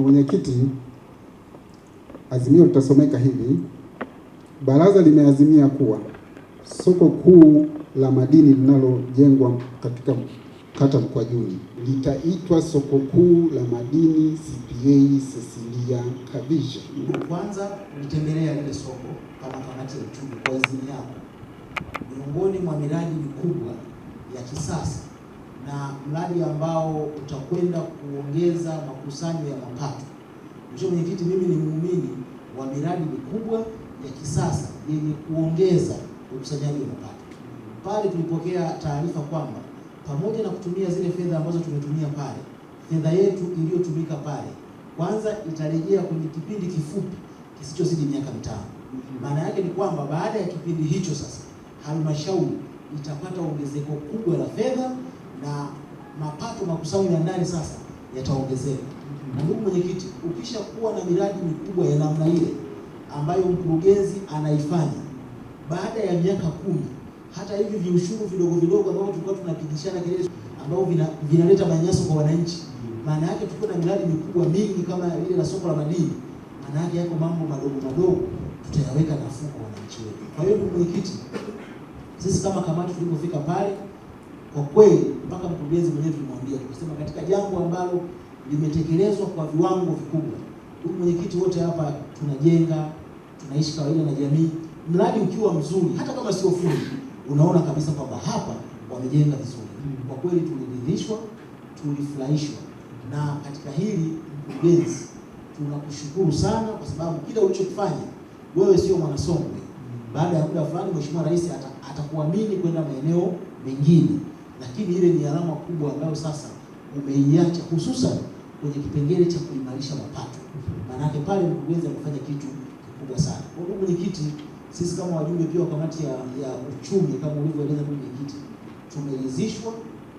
Mwenyekiti, azimio litasomeka hivi: Baraza limeazimia kuwa soko kuu la madini linalojengwa katika kata Mkwajuni litaitwa soko kuu la madini CPA Cecilia Kavishe. Kwanza nitembelea ile soko kama kamati ya uchumi kwa idhini yako. Miongoni mwa miradi mikubwa ya kisasa na mradi ambao utakwenda kuongeza makusanyo ya mapato. Mheshimiwa Mwenyekiti, mimi ni muumini wa miradi mikubwa ya kisasa yenye kuongeza ukusanyaji wa mapato. Pale tulipokea taarifa kwamba pamoja na kutumia zile fedha ambazo tumetumia pale, fedha yetu iliyotumika pale kwanza itarejea kwenye kipindi kifupi kisichozidi miaka 5. Maana yake ni kwamba baada ya kipindi hicho sasa halmashauri itapata ongezeko kubwa la fedha na mapato makusanyo ya ndani sasa yataongezeka. Na ndugu mwenyekiti, ukisha kuwa na miradi mikubwa ya namna ile ambayo mkurugenzi anaifanya baada ya miaka 10, hata hivi viushuru vidogo vidogo ambao tulikuwa tunapigishana kelele ambao vinaleta manyanyaso kwa wananchi, maana yake tuko na miradi mikubwa mingi kama ile la soko la madini, maana yake yako mambo madogo madogo tutayaweka nafuu kwa wananchi wetu. Kwa hiyo ndugu mwenyekiti, sisi kama kamati tulipofika pale, kwa kweli mpaka mkurugenzi mwenyewe tulimwambia, tukisema katika jambo ambalo limetekelezwa kwa viwango vikubwa. Ndugu mwenyekiti, wote hapa tunajenga, tunaishi kawaida na jamii. Mradi ukiwa mzuri, hata kama sio fundi, unaona kabisa kwamba hapa wamejenga vizuri. Kwa kweli tuliridhishwa, tulifurahishwa. Na katika hili mkurugenzi, tunakushukuru sana kwa sababu kila ulichokifanya, wewe sio Mwanasongwe. Baada ya muda fulani Mheshimiwa Rais atakuamini kwenda maeneo mengine, lakini ile ni alama kubwa ambayo sasa umeiacha, hususan kwenye kipengele cha kuimarisha mapato. Maana yake pale mkurugenzi amefanya kitu kikubwa sana. Kwa ndugu mwenyekiti, sisi kama wajumbe pia wa kamati ya uchumi kama ulivyoeleza ndugu mwenyekiti, tumeridhishwa,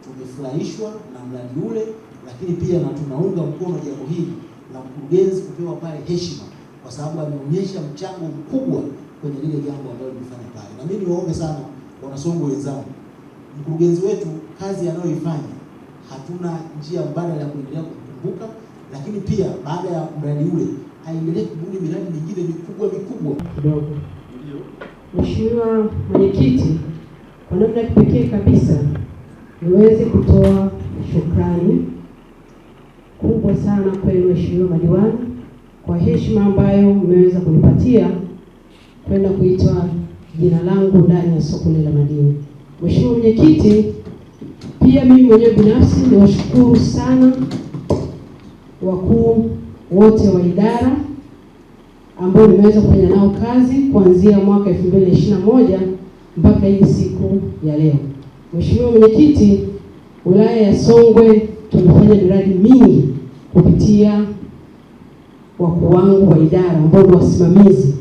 tumefurahishwa na mradi ule, lakini pia na tunaunga mkono jambo hili la mkurugenzi kupewa pale heshima kwa sababu ameonyesha mchango mkubwa kwenye lile jambo ambalo limefanya pale. Na mimi niwaombe sana Wanasongwe wenzangu, mkurugenzi wetu kazi anayoifanya hatuna njia mbadala ya kuendelea kukumbuka, lakini pia baada ya mradi ule aendelee kubuni miradi mingine mikubwa kidogo. Mheshimiwa Mwenyekiti, kwa namna ya kipekee kabisa niweze kutoa shukrani kubwa sana kwenu Mheshimiwa madiwani kwa heshima ambayo mmeweza kunipatia kwenda kuitwa jina langu ndani ya soko la madini. Mheshimiwa Mwenyekiti, pia mimi mwenyewe binafsi niwashukuru sana wakuu wote wa idara ambao nimeweza kufanya nao kazi kuanzia mwaka 2021 mpaka hii siku ya leo. Mheshimiwa Mwenyekiti, wilaya ya Songwe tumefanya miradi mingi kupitia wakuu wangu wa idara ambao ni wasimamizi,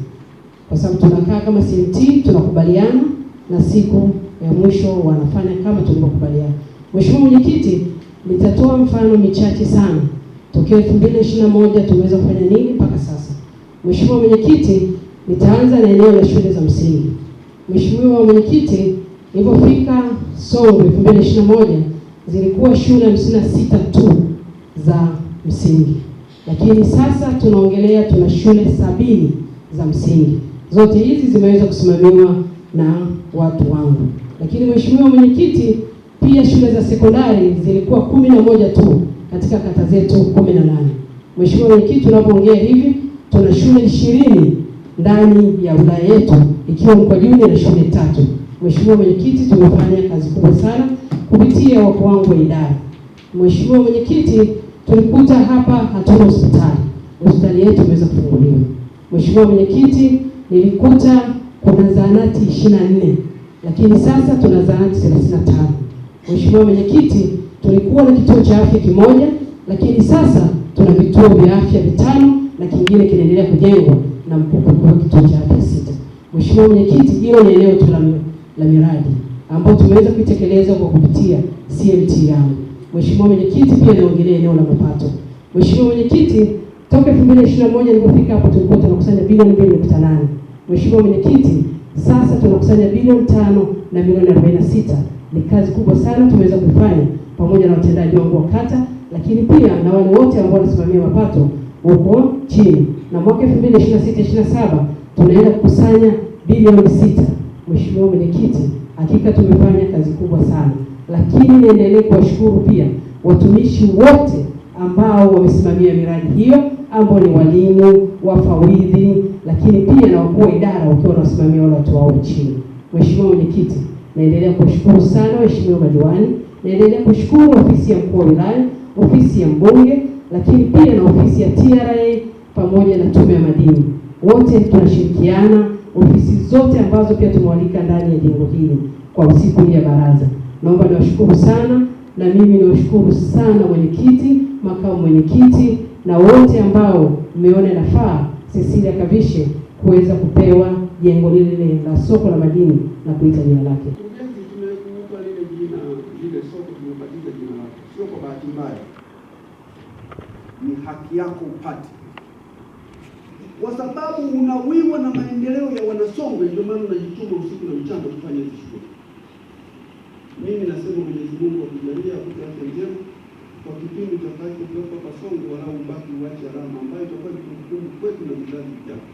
kwa sababu tunakaa kama CMT tunakubaliana na siku ya mwisho wanafanya kama tulivyokubaliana. Mheshimiwa Mwenyekiti, nitatoa mfano michache sana. Tokea 2021 tumeweza kufanya nini mpaka sasa. Mheshimiwa Mwenyekiti, nitaanza na eneo la shule za msingi. Mheshimiwa Mwenyekiti, nilipofika Songwe 2021 zilikuwa shule 56 tu za msingi. Lakini sasa tunaongelea tuna shule 70 za msingi. Zote hizi zimeweza kusimamiwa na watu wangu. Lakini Mheshimiwa Mwenyekiti, pia shule za sekondari zilikuwa 11 tu katika kata zetu 18. Mheshimiwa Mwenyekiti, tunapoongea hivi tuna shule 20 ndani ya wilaya yetu ikiwa Mkwajuni na shule 3. Mheshimiwa Mwenyekiti, tumefanya kazi kubwa sana kupitia wakuu wangu wa idara. Mheshimiwa Mwenyekiti, tulikuta hapa hatuna hospitali. Hospitali yetu imeweza kufunguliwa. Mheshimiwa Mwenyekiti, nilikuta kuna zahanati 24, lakini sasa tuna zahanati 35. Mheshimiwa Mwenyekiti, tulikuwa na kituo cha afya kimoja, lakini sasa tuna vituo vya afya 5 na kingine kinaendelea kujengwa na mkuu wa kituo cha afya 6. Mheshimiwa Mwenyekiti, hilo ni eneo tu la miradi ambayo tumeweza kuitekeleza kwa kupitia CMT yangu. Mheshimiwa Mwenyekiti, pia naongelea eneo la mapato. Mheshimiwa Mwenyekiti, toka 2021 nilipofika hapo tulikuwa tunakusanya bilioni 2.8. Mheshimiwa Mwenyekiti, sasa tunakusanya bilioni 5 na milioni 46. Ni kazi kubwa sana tumeweza kufanya pamoja na watendaji wangu wa kata, lakini pia na wale wote ambao wanasimamia mapato huko chini, na mwaka 2026/27 tunaenda kukusanya bilioni 6. Mheshimiwa Mwenyekiti, hakika tumefanya kazi kubwa sana, lakini niendelee kuwashukuru pia watumishi wote ambao wamesimamia miradi hiyo, ambao ni walimu, wafawidhi, lakini pia na wakuu wa idara wakiwa wanasimamia wale watu wao chini. Mheshimiwa Mwenyekiti, naendelea kushukuru sana waheshimiwa madiwani, naendelea kushukuru ofisi ya mkuu wa wilaya, ofisi ya mbunge, lakini pia na ofisi ya TRA pamoja na tume ya madini. Wote tunashirikiana, ofisi zote ambazo pia tumewalika ndani ya jengo hili kwa siku hii ya baraza. Naomba niwashukuru sana, na mimi niwashukuru sana mwenyekiti, makamu mwenyekiti na wote ambao mmeona nafaa Cecilia Kavishe kuweza kupewa jengo lile la soko la madini na kuita jina lake. Tumekupa lile soko tumebadilisha jina lake, sio kwa bahati mbaya, ni haki yako upate, kwa sababu unawiwa na maendeleo ya Wanasongwe. Ndio maana unajituma usiku na mchana kufanya hizo shughuli. Mimi nasema Mwenyezi Mungu akujalie akupe afya njema kwa kipindi utakachokuwepo hapa Songwe, walau ubaki uache alama ambayo itakuwa ni kumbukumbu kwetu na vizazi vijavyo.